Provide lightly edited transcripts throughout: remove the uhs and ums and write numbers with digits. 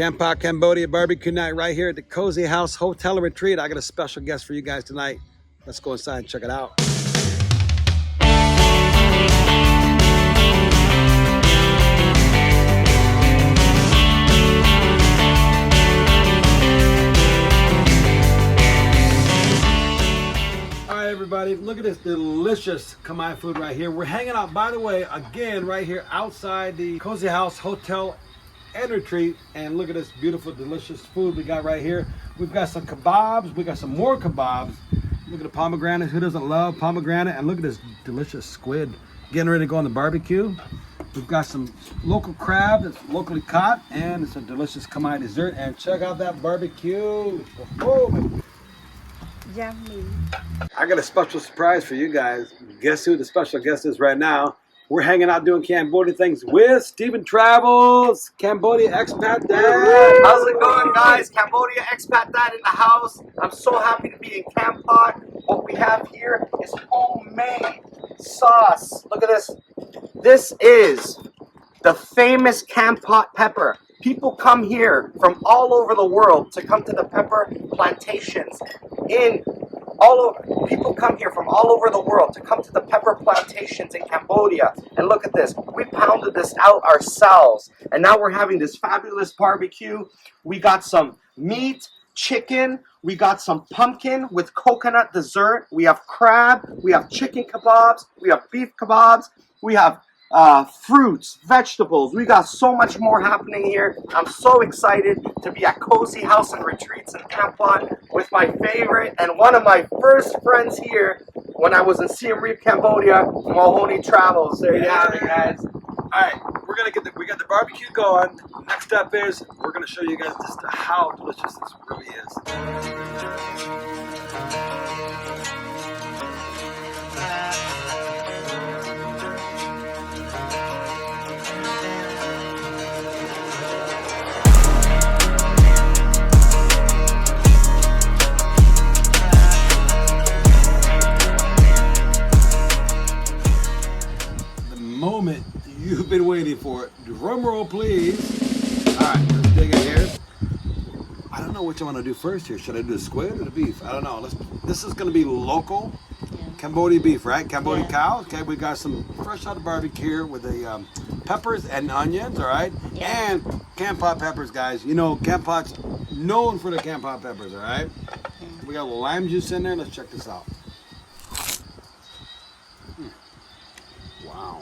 Kampot Cambodia barbecue night right here at the Cozy House Hotel and Retreat. I got a special guest for you guys tonight. Let's go inside and check it out. All right, everybody, look at this delicious Khmer food right here. We're hanging out, by the way, again, right here outside the Cozy House Hotel and Retreat, and look at this beautiful delicious food we got right here. We've got some kebabs, we got some more kebabs. Look at the pomegranate, who doesn't love pomegranate? And look at this delicious squid getting ready to go on the barbecue. We've got some local crab that's locally caught, and it's a delicious Khmer dessert. And check out that barbecue. Oh, Yummy. I got a special surprise for you guys. Guess who the special guest is right now? We're hanging out doing Cambodia things with Steven Travels, Cambodia expat dad. How's it going, guys? Cambodia expat dad in the house. I'm so happy to be in Kampot. What we have here is homemade sauce. Look at this. This is the famous Kampot pepper. People come here from all over the world to come to the pepper plantations people come here from all over the world to come to the pepper plantations in Cambodia. And look at this. We pounded this out ourselves. And now we're having this fabulous barbecue. We got some meat, chicken. We got some pumpkin with coconut dessert. We have crab. We have chicken kebabs. We have beef kebabs. We have fruits, vegetables. We got so much more happening here. I'm so excited to be at Cozy House and Retreats in Kampot with my favorite and one of my first friends here when I was in Siem Reap, Cambodia, Mahoney Travels. There you have it, guys. All right, we got the barbecue going. Next step is we're gonna show you guys just how delicious this really is. Moment you've been waiting for. Drum roll, please. All right, let's dig in here. I don't know which I want to do first here. Should I do the squid or the beef? I don't know. This is going to be local Cambodia beef, right? Cambodia cow. Okay, we got some fresh out of barbecue here with the peppers and onions, all right? Yeah. And Kampot peppers, guys. You know, Kampot's known for the Kampot peppers, all right? We got a little lime juice in there. Let's check this out. Wow.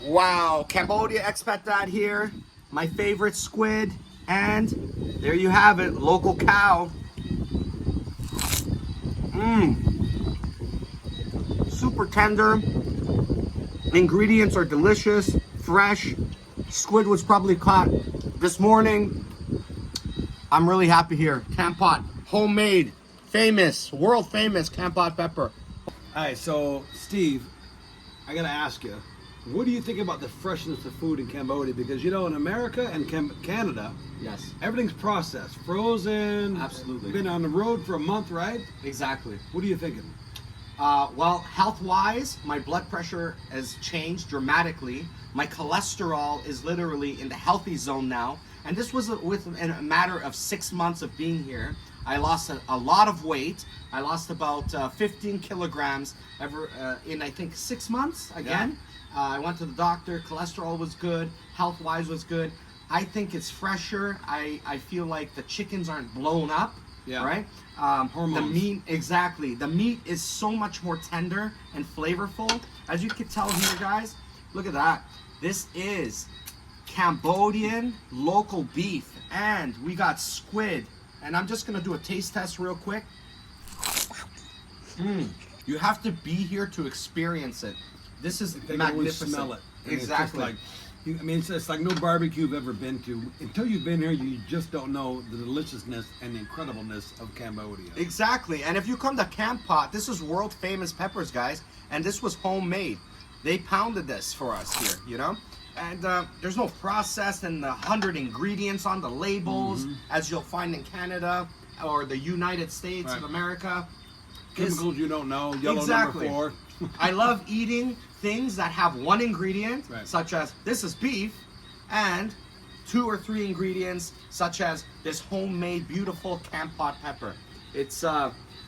Wow, Cambodia expat dad here. My favorite squid. And there you have it, local cow. Super tender. Ingredients are delicious, fresh. Squid was probably caught this morning. I'm really happy here. Kampot, homemade, famous, world famous Kampot pepper. All right, so Steve, I gotta ask you, what do you think about the freshness of food in Cambodia? Because you know, in America and Canada, Yes, everything's processed, frozen. Absolutely. Been on the road for a month, right? exactly. What are you thinking? Well, health-wise, my blood pressure has changed dramatically. My cholesterol is literally in the healthy zone now. And this was within a matter of 6 months of being here. I lost a lot of weight. I lost about 15 kilograms in, I think, 6 months again. I went to the doctor. Cholesterol was good. Health-wise was good. I think it's fresher. I feel like the chickens aren't blown up. Yeah. Right? Hormones. The meat, exactly. The meat is so much more tender and flavorful. As you can tell here, guys, look at that. This is Cambodian local beef. And we got squid. And I'm just going to do a taste test real quick. You have to be here to experience it. This is They can always magnificent. smell it. And it's just Exactly. like, I mean, it's like no barbecue you've ever been to. Until you've been here, you just don't know the deliciousness and the incredibleness of Cambodia. Exactly. And if you come to Kampot, this is world famous peppers, guys. And this was homemade. They pounded this for us here, you know? And there's no processed and 100 ingredients on the labels, as you'll find in Canada or the United States of America. Chemicals you don't know, yellow Exactly. number 4. I love eating things that have one ingredient, Right. such as this is beef, and 2 or 3 ingredients, such as this homemade, beautiful Kampot pepper. It's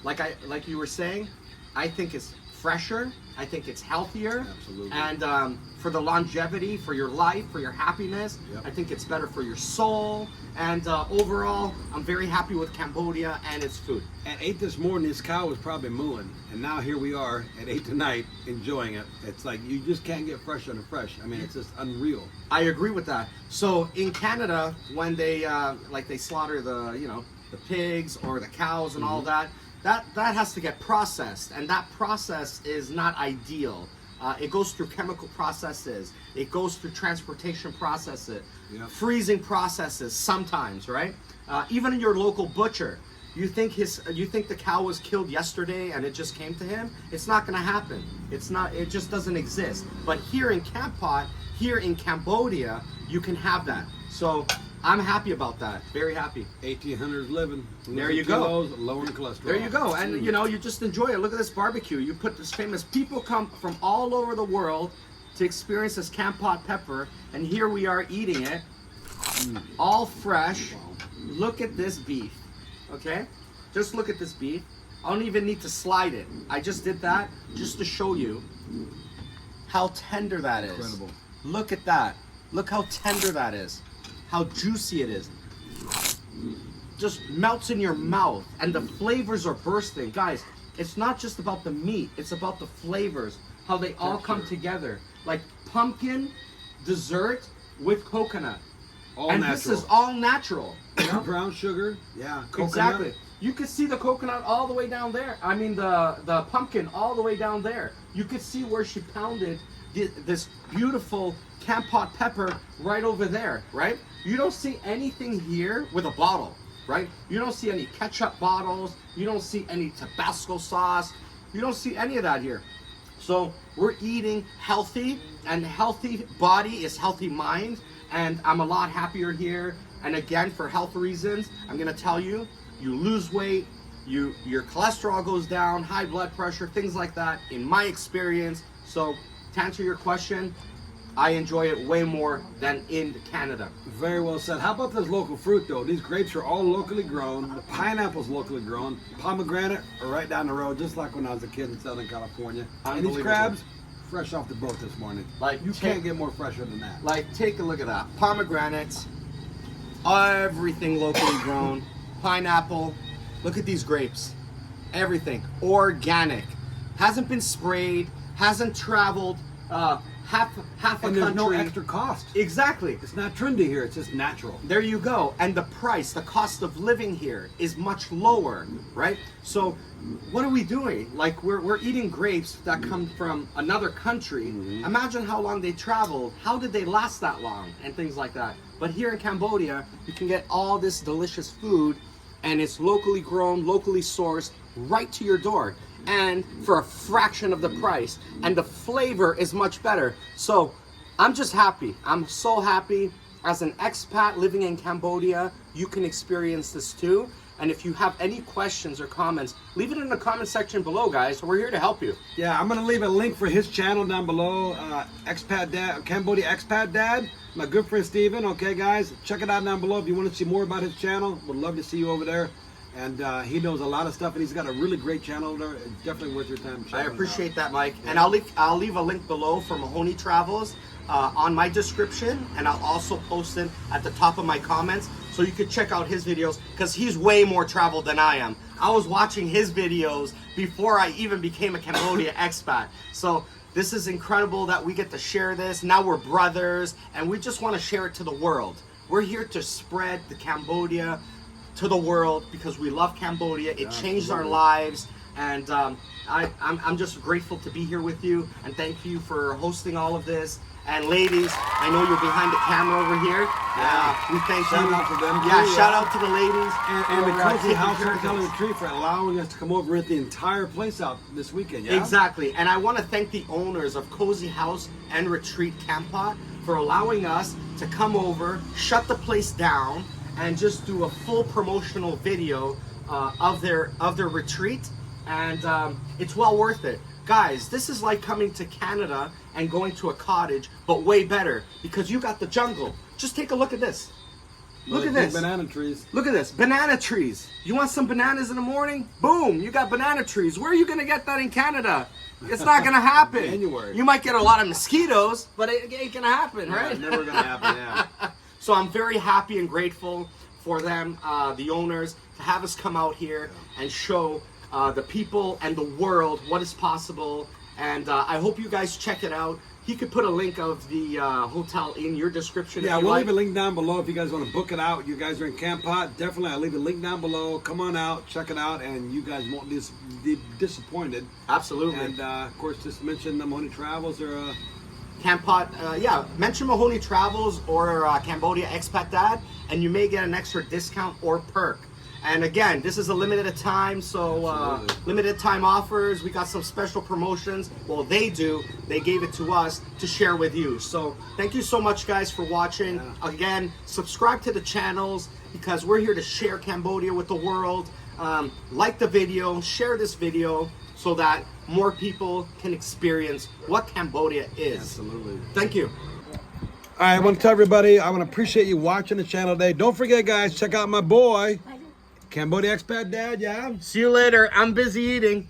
like you were saying, I think it's fresher. I think it's healthier. Absolutely. And for the longevity, for your life, for your happiness, Yep. I think it's better for your soul. And overall, I'm very happy with Cambodia and its food. At 8 this morning, this cow was probably mooing, and now here we are at 8 tonight enjoying it. It's like you just can't get fresher than fresh. I mean, it's just unreal. I agree with that. So in Canada, when they they slaughter the the pigs or the cows and all that has to get processed, and that process is not ideal. It goes through chemical processes. It goes through transportation processes, Yep. freezing processes sometimes, right? Even in your local butcher, you think the cow was killed yesterday and it just came to him? It's not going to happen. It just doesn't exist. But here in Kampot, here in Cambodia, you can have that. So I'm happy about that. Very happy. 1800s living. There you go. Kilos, lowering cholesterol. There you go. And you just enjoy it. Look at this barbecue. You put this famous, people come from all over the world to experience this Kampot pepper, and here we are eating it, all fresh. Look at this beef, okay? Just look at this beef. I don't even need to slide it. I just did that just to show you how tender that is. Incredible. Look at that. Look how tender that is. How juicy it is. Just melts in your mouth, and the flavors are bursting. Guys, it's not just about the meat, it's about the flavors, how they all come together. Like pumpkin dessert with coconut. All And natural. this is all natural. Brown sugar. Yeah. Coconut. Exactly. You could see the coconut all the way down there. I mean the pumpkin all the way down there. You could see where she pounded this beautiful Kampot pepper right over there, right? You don't see anything here with a bottle, right? You don't see any ketchup bottles. You don't see any Tabasco sauce. You don't see any of that here. So we're eating healthy, and healthy body is healthy mind, and I'm a lot happier here. And again, for health reasons, I'm gonna tell you, you lose weight, your cholesterol goes down, high blood pressure, things like that, in my experience. So to answer your question, I enjoy it way more than in Canada. Very well said. How about this local fruit though? These grapes are all locally grown. The pineapple's locally grown. Pomegranate are right down the road, just like when I was a kid in Southern California. And these Unbelievable. crabs, fresh off the boat this morning. Like, You can't get more fresher than that. Like, take a look at that. Pomegranates, everything locally grown. Pineapple, look at these grapes. Everything, organic. Hasn't been sprayed, hasn't traveled half a And there's country. no extra cost. Exactly. It's not trendy here, it's just natural. There you go. And the price, the cost of living here is much lower, right? So what are we doing? Like we're eating grapes that come from another country. Imagine how long they traveled. How did they last that long? And things like that. But here in Cambodia, you can get all this delicious food, and it's locally grown, locally sourced, right to your door, and for a fraction of the price, and the flavor is much better. So I'm just happy. I'm so happy. As an expat living in Cambodia, you can experience this too. And if you have any questions or comments, leave it in the comment section below, guys. We're here to help you. Yeah, I'm gonna leave a link for his channel down below. Expat Dad, Cambodia Expat Dad, my good friend Steven. Okay, guys, check it out down below if you want to see more about his channel. Would love to see you over there. And he knows a lot of stuff, and he's got a really great channel there. It's definitely worth your time. I appreciate that, Mike. And I'll leave a link below for Mahoney Travels on my description, and I'll also post it at the top of my comments, so you could check out his videos, because he's way more traveled than I am. I was watching his videos before I even became a Cambodia expat. So this is incredible that we get to share this. Now we're brothers, and we just want to share it to the world. We're here to spread the Cambodia to the world because we love Cambodia. It changed our lives, and I'm just grateful to be here with you, and thank you for hosting all of this. And ladies, I know you're behind the camera over here. We thank Shout you. out to them, Yeah, too, shout yeah. out to the ladies. And the for, Cozy taking House care of Hotel us. Retreat for allowing us to come over and rent the entire place out this weekend. Yeah. Exactly. And I want to thank the owners of Cozy House and Retreat Kampot for allowing us to come over, shut the place down, and just do a full promotional video of their retreat. And it's well worth it. Guys, this is like coming to Canada and going to a cottage, but way better, because you got the jungle, Just take a look at this. Look Really at big this. banana trees. Look at this. Banana trees. You want some bananas in the morning? Boom, you got banana trees. Where are you going to get that in Canada? It's not going to happen. January. You might get a lot of mosquitoes, but it ain't going to happen, Yeah, right? it's never gonna happen. Yeah. So I'm very happy and grateful for them, the owners, to have us come out here and show the people and the world what is possible. And I hope you guys check it out. He could put a link of the hotel in your description. Yeah, if you we'll like. leave a link down below if you guys want to book it out. You guys are in Kampot, definitely. I'll leave a link down below. Come on out, check it out, and you guys won't be disappointed. Absolutely. And of course, just mention the Mahoney Travels or. Kampot, yeah, mention Mahoney Travels or Cambodia Expat Dad, and you may get an extra discount or perk. And again, this is a limited time, so Absolutely. limited time offers. We got some special promotions. Well, they do. They gave it to us to share with you. So thank you so much, guys, for watching. Yeah. Again, subscribe to the channels because we're here to share Cambodia with the world. Like the video, share this video so that more people can experience what Cambodia is. Absolutely. Thank you. All right, I want to tell everybody, I want to appreciate you watching the channel today. Don't forget, guys, check out my boy, Cambodia Expat Dad, yeah? See you later. I'm busy eating.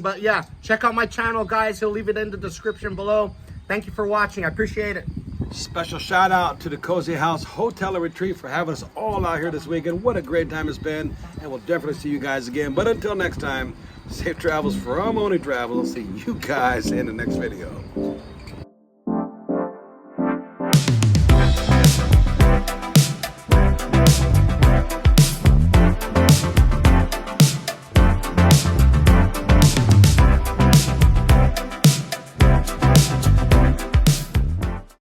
But yeah, check out my channel, guys. He'll leave it in the description below. Thank you for watching. I appreciate it. Special shout out to the Cozy House Hotel and Retreat for having us all out here this weekend. What a great time it's been. And we'll definitely see you guys again. But until next time, safe travels from Mahoney Travels. I'll see you guys in the next video.